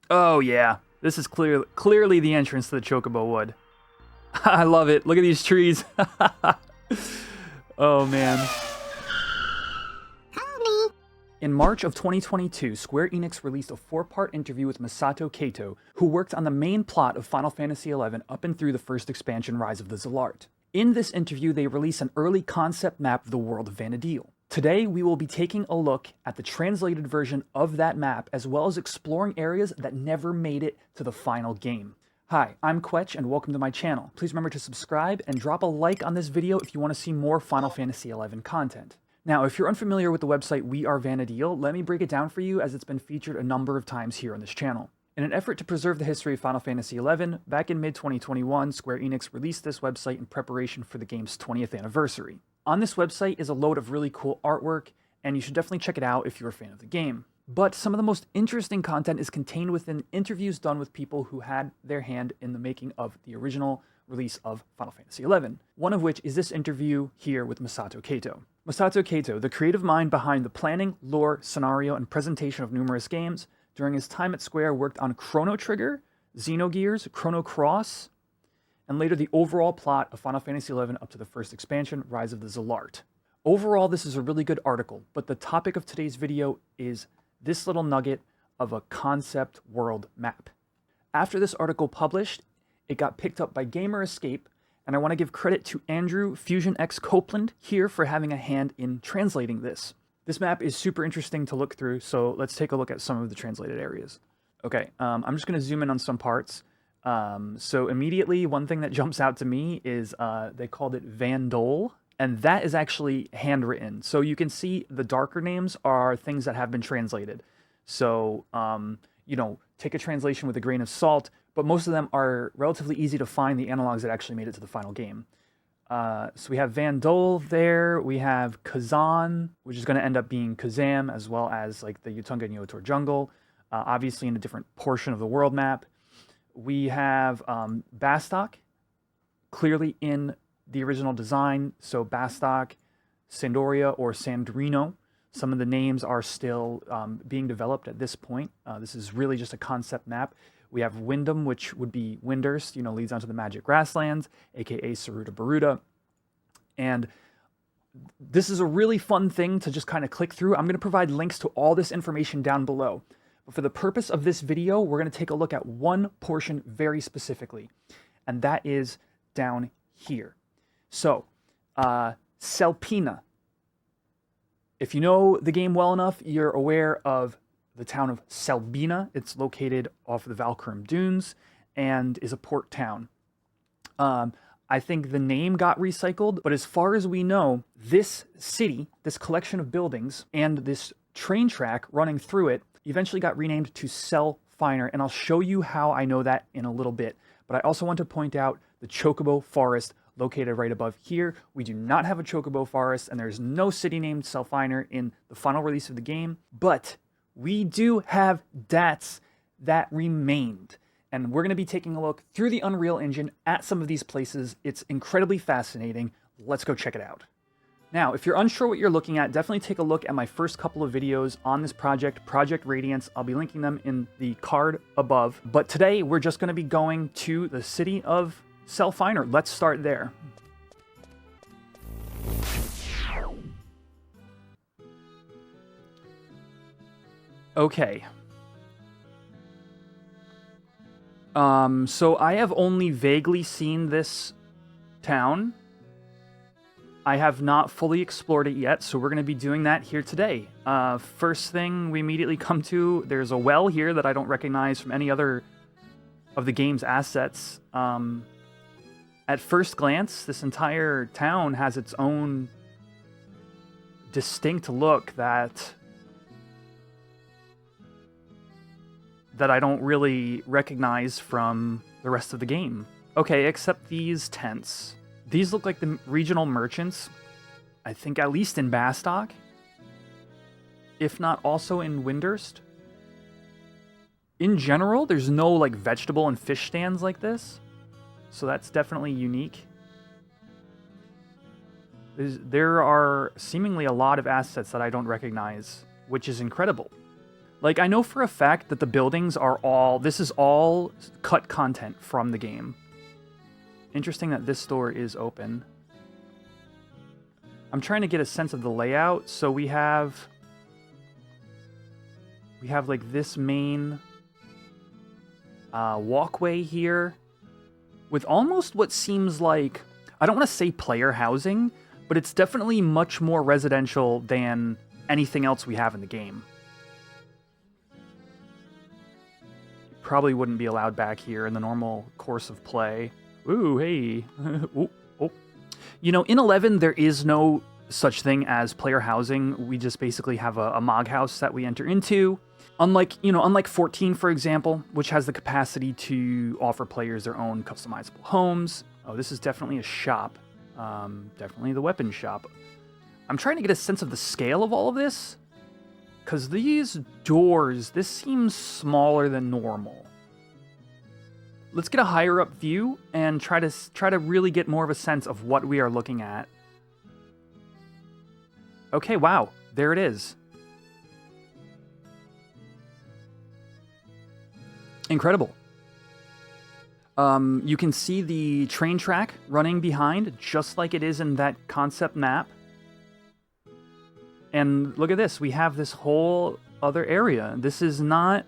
Oh yeah, this is clearly the entrance to the Chocobo Wood. I love it. Look at these trees. Oh man. In March of 2022, Square Enix released a 4-part interview with Masato Kato, who worked on the main plot of Final Fantasy XI up and through the first expansion, Rise of the Zalart. In this interview, they release an early concept map of the world of Vana'diel. Today, we will be taking a look at the translated version of that map, as well as exploring areas that never made it to the final game. Hi, I'm Quetch, and welcome to my channel. Please remember to subscribe and drop a like on this video if you want to see more Final Fantasy XI content. Now, if you're unfamiliar with the website We Are Vana'diel, let me break it down for you as it's been featured a number of times here on this channel. In an effort to preserve the history of Final Fantasy XI, back in mid-2021, Square Enix released this website in preparation for the game's 20th anniversary. On this website is a load of really cool artwork, and you should definitely check it out if you're a fan of the game. But some of the most interesting content is contained within interviews done with people who had their hand in the making of the original release of Final Fantasy XI, one of which is this interview here with Masato Kato. Masato Kato, the creative mind behind the planning, lore, scenario, and presentation of numerous games, during his time at Square worked on Chrono Trigger, Xenogears, Chrono Cross, and later the overall plot of Final Fantasy XI up to the first expansion, Rise of the Zalart. Overall, this is a really good article, but the topic of today's video is this little nugget of a concept world map. After this article published, it got picked up by Gamer Escape, and I want to give credit to Andrew Fusion X Copeland here for having a hand in translating this. This map is super interesting to look through, so let's take a look at some of the translated areas. Okay, I'm just going to zoom in on some parts. So immediately, one thing that jumps out to me is they called it Vandol, and that is actually handwritten. So you can see the darker names are things that have been translated. So, take a translation with a grain of salt, but most of them are relatively easy to find, the analogs that actually made it to the final game. So we have Vandol there, we have Kazan, which is going to end up being Kazam, as well as like the Yutunga and Yotor jungle, obviously in a different portion of the world map. We have Bastok, clearly in the original design, so Bastok, Sandoria, or Sandrino. Some of the names are still being developed at this point. This is really just a concept map. We have Wyndham, which would be Windurst, leads onto the Magic Grasslands, aka Saruta Baruta. And this is a really fun thing to just kind of click through. I'm going to provide links to all this information down below. But for the purpose of this video, we're going to take a look at one portion very specifically, and that is down here. So, Sel Phiner. If you know the game well enough, you're aware of the town of Selbina. It's located off of the Valkyrum Dunes and is a port town. I think the name got recycled, but as far as we know, this city, this collection of buildings, and this train track running through it eventually got renamed to Sel Phiner, and I'll show you how I know that in a little bit. But I also want to point out the Chocobo Forest located right above here. We do not have a Chocobo Forest, and there's no city named Sel Phiner in the final release of the game, but we do have DATs that remained. And we're going to be taking a look through the Unreal Engine at some of these places. It's incredibly fascinating. Let's go check it out. Now, if you're unsure what you're looking at, definitely take a look at my first couple of videos on this project, Project Radiance. I'll be linking them in the card above. But today, we're just going to be going to the city of Sel Phiner. Let's start there. Okay. So I have only vaguely seen this town. I have not fully explored it yet, so we're going to be doing that here today. First thing we immediately come to, there's a well here that I don't recognize from any other of the game's assets. At first glance, this entire town has its own distinct look that I don't really recognize from the rest of the game. Okay, except these tents. These look like the regional merchants, I think at least in Bastok, if not also in Windurst. In general, there's no like vegetable and fish stands like this, so that's definitely unique. There are seemingly a lot of assets that I don't recognize, which is incredible. Like, I know for a fact that the buildings are all... This is all cut content from the game. Interesting that this store is open. I'm trying to get a sense of the layout. So we have... like, this main walkway here with almost what seems like... I don't want to say player housing, but it's definitely much more residential than anything else we have in the game. Probably wouldn't be allowed back here in the normal course of play. Ooh, hey. Ooh, oh. You know, in 11, there is no such thing as player housing. We just basically have a Mog house that we enter into. Unlike 14, for example, which has the capacity to offer players their own customizable homes. Oh, this is definitely a shop. Definitely the weapon shop. I'm trying to get a sense of the scale of all of this. Because these doors, this seems smaller than normal. Let's get a higher up view and try to really get more of a sense of what we are looking at. Okay, wow, there it is. Incredible. You can see the train track running behind, just like it is in that concept map. And look at this, we have this whole other area. This is not...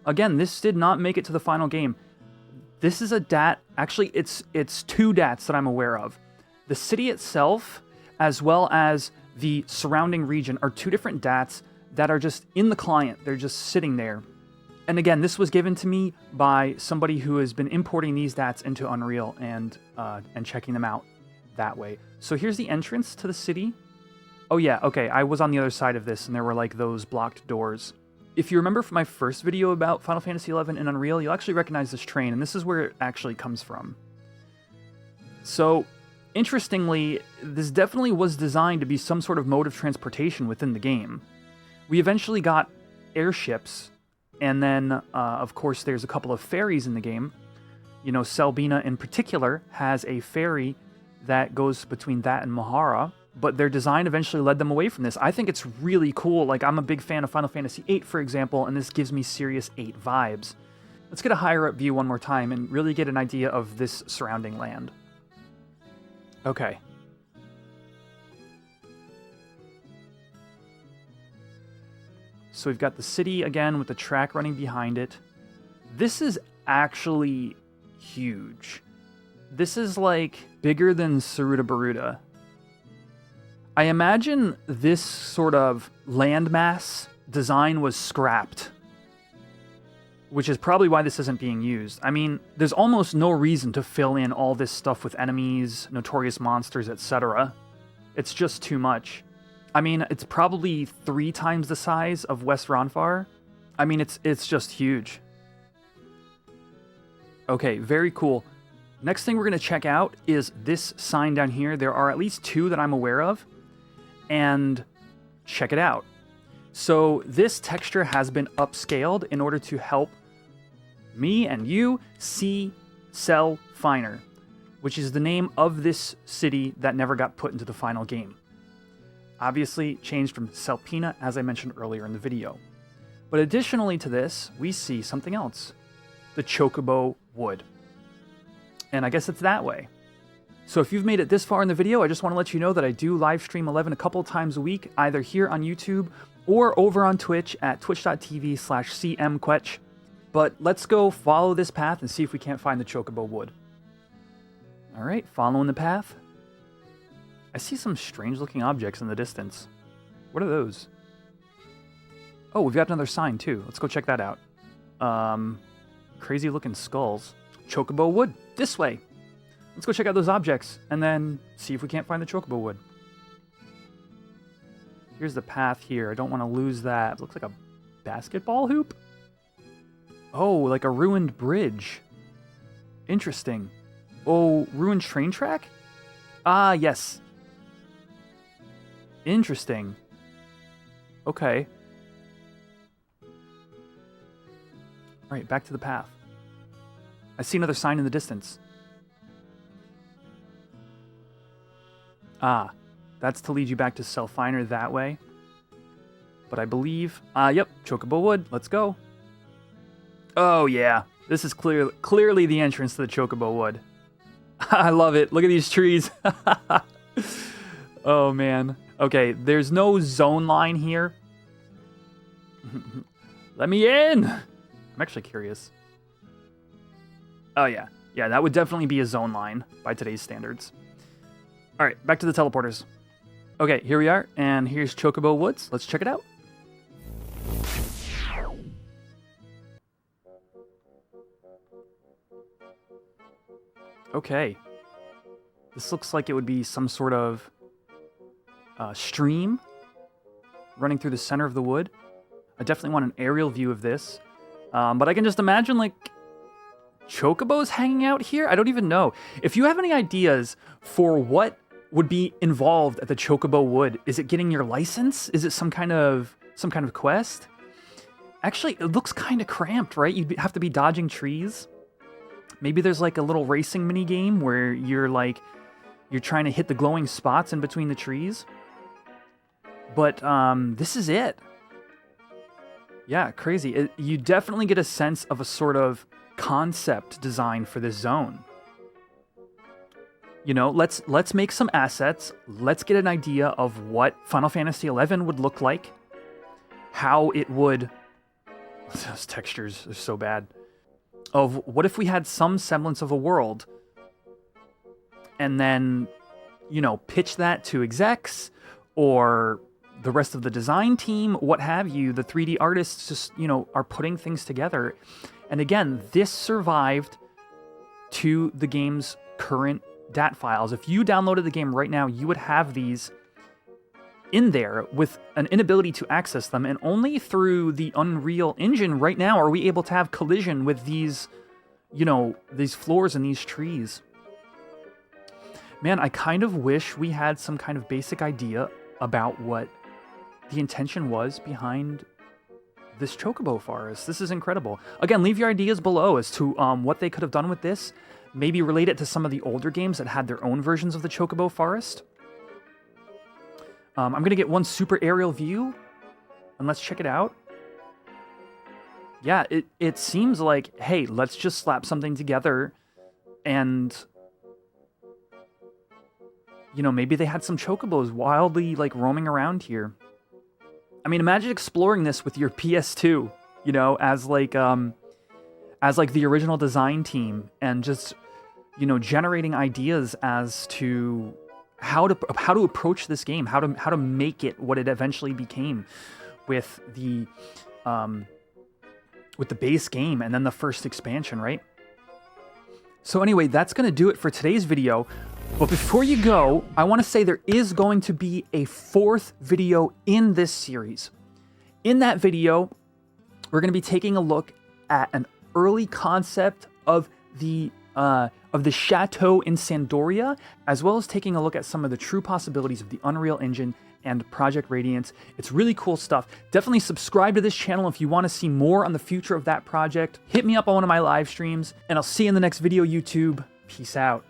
Again, this did not make it to the final game. This is a DAT... Actually, it's two DATs that I'm aware of. The city itself, as well as the surrounding region, are two different DATs that are just in the client. They're just sitting there. And again, this was given to me by somebody who has been importing these DATs into Unreal and checking them out that way. So here's the entrance to the city. Oh yeah, okay, I was on the other side of this, and there were like those blocked doors. If you remember from my first video about Final Fantasy XI in Unreal, you'll actually recognize this train, and this is where it actually comes from. So, interestingly, this definitely was designed to be some sort of mode of transportation within the game. We eventually got airships, and then, of course, there's a couple of ferries in the game. You know, Sel Phiner in particular has a ferry that goes between that and Mahara, but their design eventually led them away from this. I think it's really cool. Like, I'm a big fan of Final Fantasy VIII, for example, and this gives me serious 8 vibes. Let's get a higher up view one more time and really get an idea of this surrounding land. Okay. So we've got the city again with the track running behind it. This is actually huge. This is like bigger than Saruta Baruta. I imagine this sort of landmass design was scrapped, which is probably why this isn't being used. I mean, there's almost no reason to fill in all this stuff with enemies, notorious monsters, etc. It's just too much. I mean, it's probably 3 times the size of West Ronfar. I mean, it's just huge. Okay, very cool. Next thing we're going to check out is this sign down here. There are at least 2 that I'm aware of. And check it out. So this texture has been upscaled in order to help me and you see Sel Phiner, which is the name of this city that never got put into the final game. Obviously changed from Sel Phiner, as I mentioned earlier in the video. But additionally to this, we see something else. The Chocobo Wood. And I guess it's that way. So if you've made it this far in the video, I just want to let you know that I do live stream 11 a couple times a week, either here on YouTube or over on Twitch at twitch.tv/cmquetch. But let's go follow this path and see if we can't find the Chocobo Wood. All right, following the path. I see some strange-looking objects in the distance. What are those? Oh, we've got another sign, too. Let's go check that out. Crazy-looking skulls. Chocobo Wood, this way. Let's go check out those objects, and then see if we can't find the Chocobo Wood. Here's the path here. I don't want to lose that. It looks like a basketball hoop? Oh, like a ruined bridge. Interesting. Oh, ruined train track? Ah, yes. Interesting. Okay. Alright, back to the path. I see another sign in the distance. Ah, that's to lead you back to Sel Phiner that way. but I believe, yep, Chocobo Wood. Let's go. Oh yeah, this is clearly the entrance to the Chocobo Wood. I love it. Look at these trees. Oh man. Okay, there's no zone line here. Let me in. I'm actually curious. Oh yeah. Yeah, that would definitely be a zone line by today's standards. All right, back to the teleporters. Okay, here we are, and here's Chocobo Woods. Let's check it out. Okay. This looks like it would be some sort of stream running through the center of the wood. I definitely want an aerial view of this. But I can just imagine, like, chocobos hanging out here? I don't even know. If you have any ideas for what would be involved at the Chocobo Wood, is it getting your license? Is it some kind of quest? Actually, it looks kind of cramped, right? You'd have to be dodging trees. Maybe there's like a little racing mini game where you're trying to hit the glowing spots in between the trees. But this is it. Yeah, crazy. You definitely get a sense of a sort of concept design for this zone. You know, let's make some assets. Let's get an idea of what Final Fantasy XI would look like. How it would... Those textures are so bad. Of what if we had some semblance of a world and then, you know, pitch that to execs or the rest of the design team, what have you. The 3D artists just, you know, are putting things together. And again, this survived to the game's current DAT files. If you downloaded the game right now, you would have these in there with an inability to access them, and only through the Unreal Engine right now are we able to have collision with these, you know, these floors and these trees. Man, I kind of wish we had some kind of basic idea about what the intention was behind this Chocobo Forest. This is incredible. Again, leave your ideas below as to what they could have done with this. Maybe relate it to some of the older games that had their own versions of the Chocobo Forest. I'm going to get one super aerial view, and let's check it out. Yeah, it seems like, hey, let's just slap something together, and, you know, maybe they had some chocobos wildly, like, roaming around here. I mean, imagine exploring this with your PS2, you know, as the original design team, and just, you know, generating ideas as to how to approach this game, how to make it what it eventually became with the base game and then the first expansion, right? So anyway, that's going to do it for today's video. But before you go, I want to say there is going to be a 4th video in this series. In that video, we're going to be taking a look at an early concept of the chateau in Sandoria, as well as taking a look at some of the true possibilities of the Unreal Engine and Project Radiance. It's really cool stuff. Definitely subscribe to this channel if you want to see more on the future of that project. Hit me up on one of my live streams, and I'll see you in the next video, YouTube. Peace out.